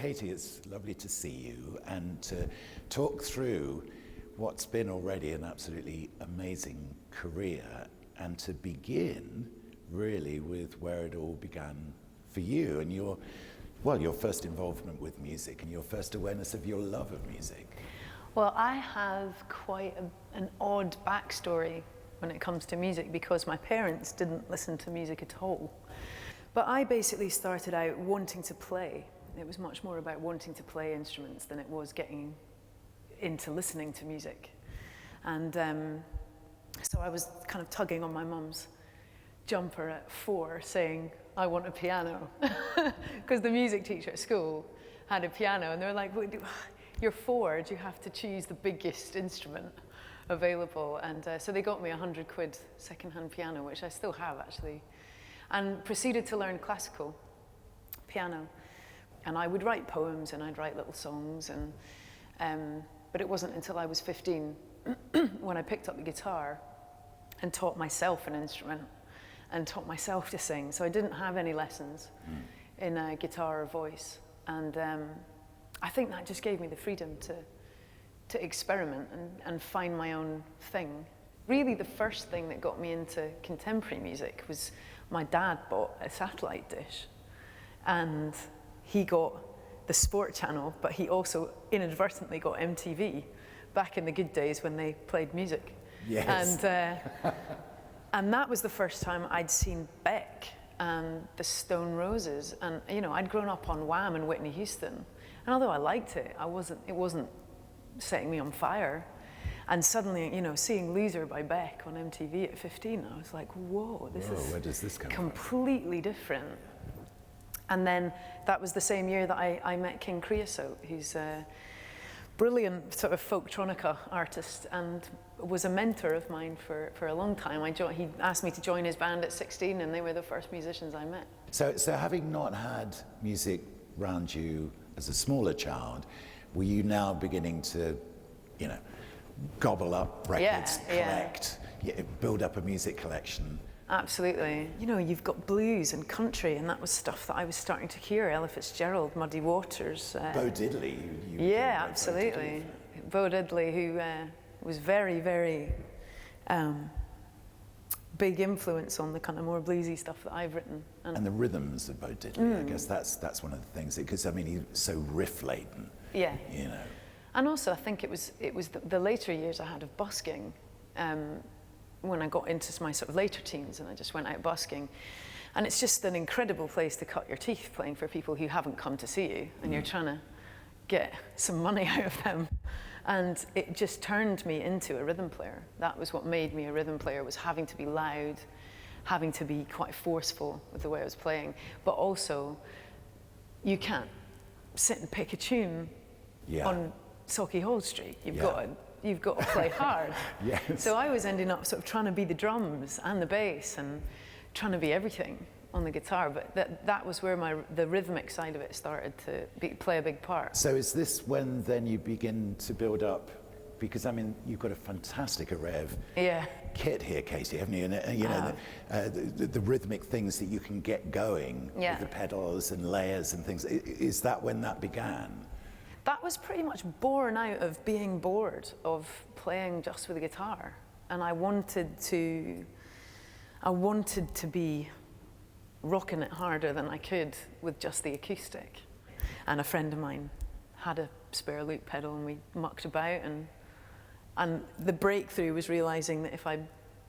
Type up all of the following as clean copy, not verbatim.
Katie, it's lovely to see you and to talk through what's been already an absolutely amazing career, and to begin really with where it all began for you and your first involvement with music and your first awareness of your love of music. Well, I have quite an odd backstory when it comes to music, because my parents didn't listen to music at all. But I basically started out wanting to play. It was much more about wanting to play instruments than it was getting into listening to music. And so I was kind of tugging on my mum's jumper at 4 saying, I want a piano. Because the music teacher at school had a piano, and they were like, you're 4, do you have to choose the biggest instrument available? And so they got me £100 second-hand piano, which I still have actually, and proceeded to learn classical piano. And I would write poems and I'd write little songs, and but it wasn't until I was 15 when I picked up the guitar and taught myself an instrument and taught myself to sing. So I didn't have any lessons in guitar or voice, and I think that just gave me the freedom to experiment and find my own thing. Really, the first thing that got me into contemporary music was my dad bought a satellite dish, and he got the sport channel, but he also inadvertently got MTV back in the good days when they played music. Yes. And that was the first time I'd seen Beck and the Stone Roses, and I'd grown up on Wham and Whitney Houston, and although I liked it, it wasn't setting me on fire. And suddenly, seeing Loser by Beck on MTV at 15, I was like, whoa, where does this come completely different. And then that was the same year that I met King Creosote, who's a brilliant sort of folktronica artist and was a mentor of mine for a long time. He asked me to join his band at 16, and they were the first musicians I met. So having not had music around you as a smaller child, were you now beginning to, gobble up records, collect, build up a music collection? Absolutely. You've got blues and country, and that was stuff that I was starting to hear. Ella Fitzgerald, Muddy Waters. Bo Diddley. Yeah, absolutely. Bo Diddley, who was very, very big influence on the kind of more bluesy stuff that I've written. And the rhythms of Bo Diddley, I guess that's one of the things, because he's so riff-laden. Yeah. And also, I think it was the later years I had of busking, when I got into my sort of later teens, and I just went out busking. And it's just an incredible place to cut your teeth, playing for people who haven't come to see you, and you're trying to get some money out of them. And it just turned me into a rhythm player. That was what made me a rhythm player, was having to be loud, having to be quite forceful with the way I was playing. But also, you can't sit and pick a tune on Sauchiehall Hall Street. You've got to play hard. Yes. So I was ending up sort of trying to be the drums and the bass and trying to be everything on the guitar, but that was where the rhythmic side of it started to play a big part. So is this when then you begin to build up, because you've got a fantastic array of kit here, Katie, haven't you? And the rhythmic things that you can get going with the pedals and layers and things. Is that when that began? That was pretty much born out of being bored of playing just with a guitar, and I wanted to be rocking it harder than I could with just the acoustic. And a friend of mine had a spare loop pedal, and we mucked about, and the breakthrough was realizing that if I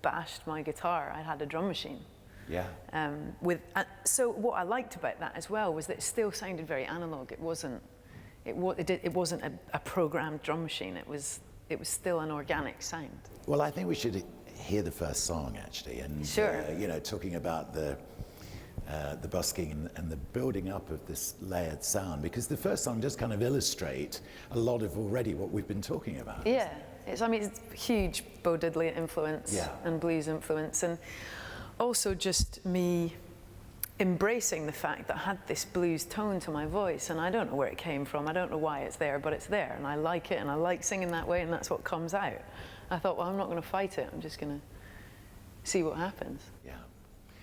bashed my guitar, I had a drum machine. Yeah. So what I liked about that as well was that it still sounded very analog. It wasn't a programmed drum machine. It was still an organic sound. Well, I think we should hear the first song, actually, and sure. Talking about the busking and the building up of this layered sound, because the first song does kind of illustrate a lot of already what we've been talking about. Yeah, it's huge Bo Diddley influence and blues influence, and also just me embracing the fact that I had this blues tone to my voice, and I don't know where it came from, I don't know why it's there, but it's there, and I like it, and I like singing that way, and that's what comes out. I thought, well, I'm not going to fight it, I'm just going to see what happens. Yeah.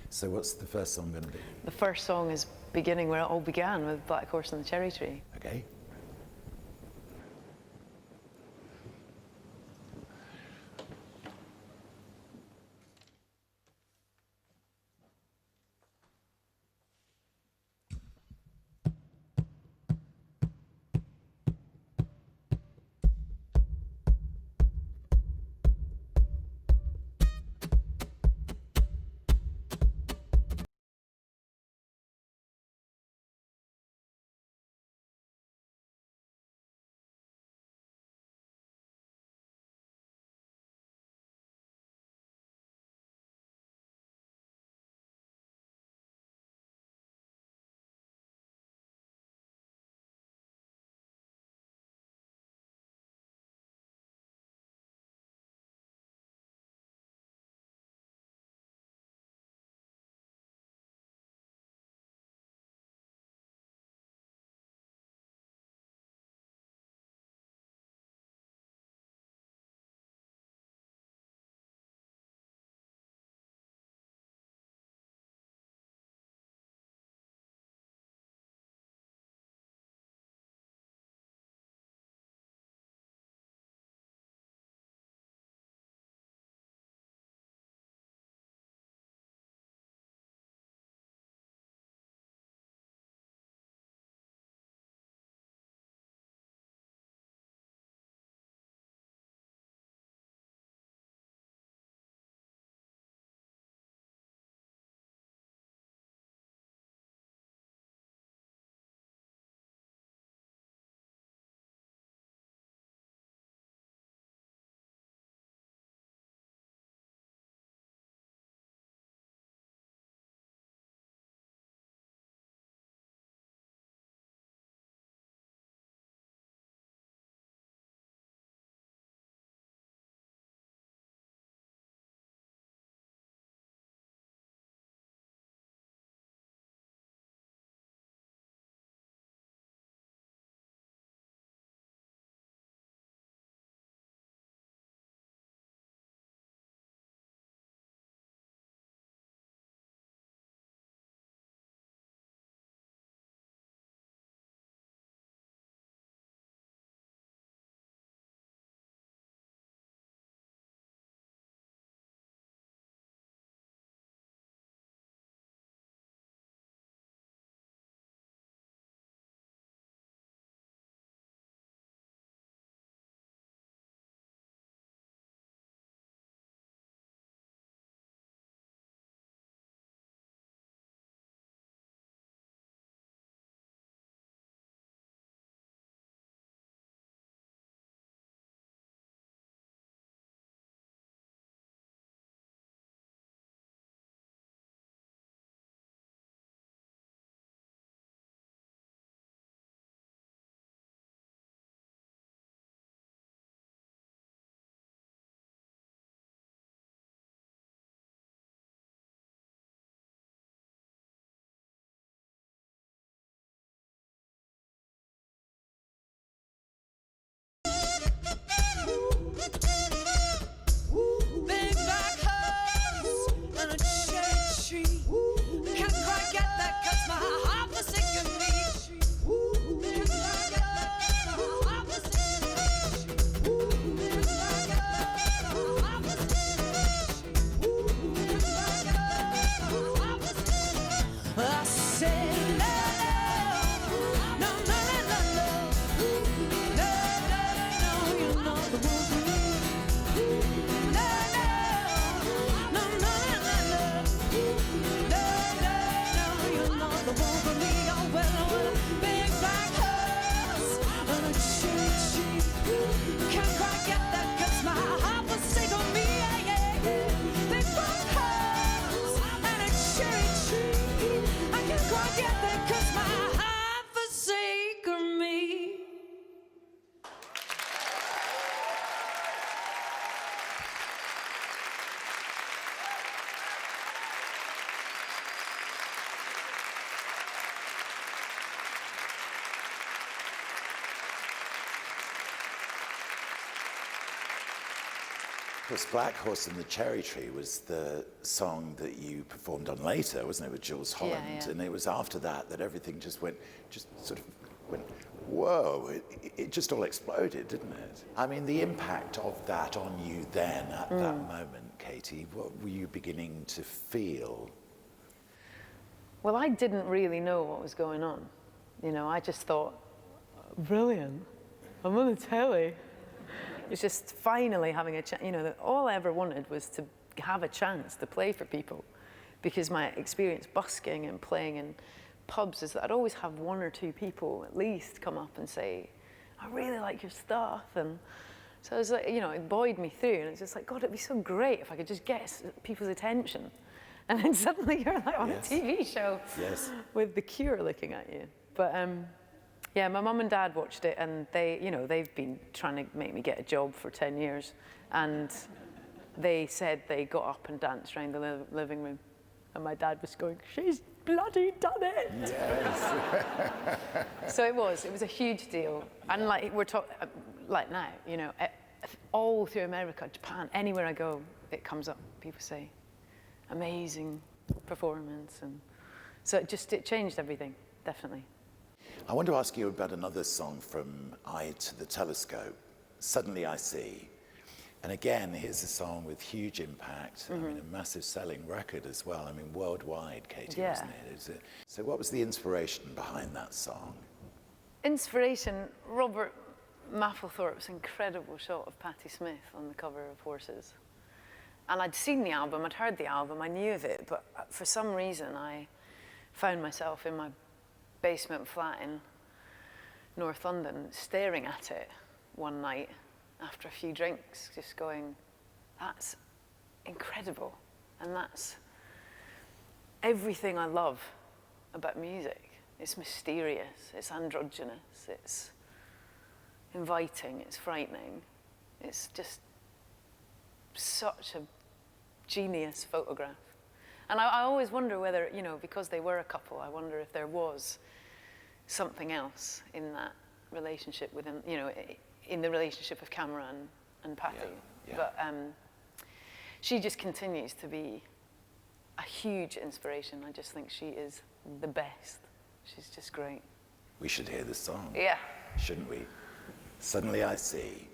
So what's the first song going to be? The first song is beginning where it all began with Black Horse and the Cherry Tree. Okay. Of course, Black Horse and the Cherry Tree was the song that you performed on later, wasn't it, with Jules Holland? Yeah. And it was after that that everything just sort of went, whoa, it just all exploded, didn't it? I mean, the impact of that on you then, at that moment, Katie, what were you beginning to feel? Well, I didn't really know what was going on. You know, I just thought, brilliant, I'm on the telly. It's just finally having a chance. You know, all I ever wanted was to have a chance to play for people, because my experience busking and playing in pubs is that I'd always have one or two people at least come up and say, I really like your stuff. And so I was like, you know, it buoyed me through, and it's just like, God, it'd be so great if I could just get people's attention. And then suddenly you're like on a TV show with The Cure looking at you. But yeah, my mum and dad watched it, and they, you know, they've been trying to make me get a job for 10 years. And they said they got up and danced around the living room. And my dad was going, she's bloody done it. Yes. So it was a huge deal. And like we're talking, like now, you know, all through America, Japan, anywhere I go, it comes up. People say, amazing performance. And so it changed everything, definitely. I want to ask you about another song from Eye to the Telescope, Suddenly I See. And again, here's a song with huge impact. I mean, a massive selling record as well. I mean, worldwide, Katie, wasn't it? So what was the inspiration behind that song? Inspiration, Robert Mapplethorpe's incredible shot of Patti Smith on the cover of Horses. And I'd seen the album, I'd heard the album, I knew of it, but for some reason I found myself in my basement flat in North London staring at it one night after a few drinks, just going, that's incredible. And that's everything I love about music. It's mysterious, it's androgynous, it's inviting, it's frightening. It's just such a genius photograph. And I always wonder whether, you know, because they were a couple, I wonder if there was something else in that relationship with him, you know, in the relationship of Cameron and Patti. But she just continues to be a huge inspiration. I just think she is the best. She's just great. We should hear this song. Yeah. Shouldn't we? Suddenly I See.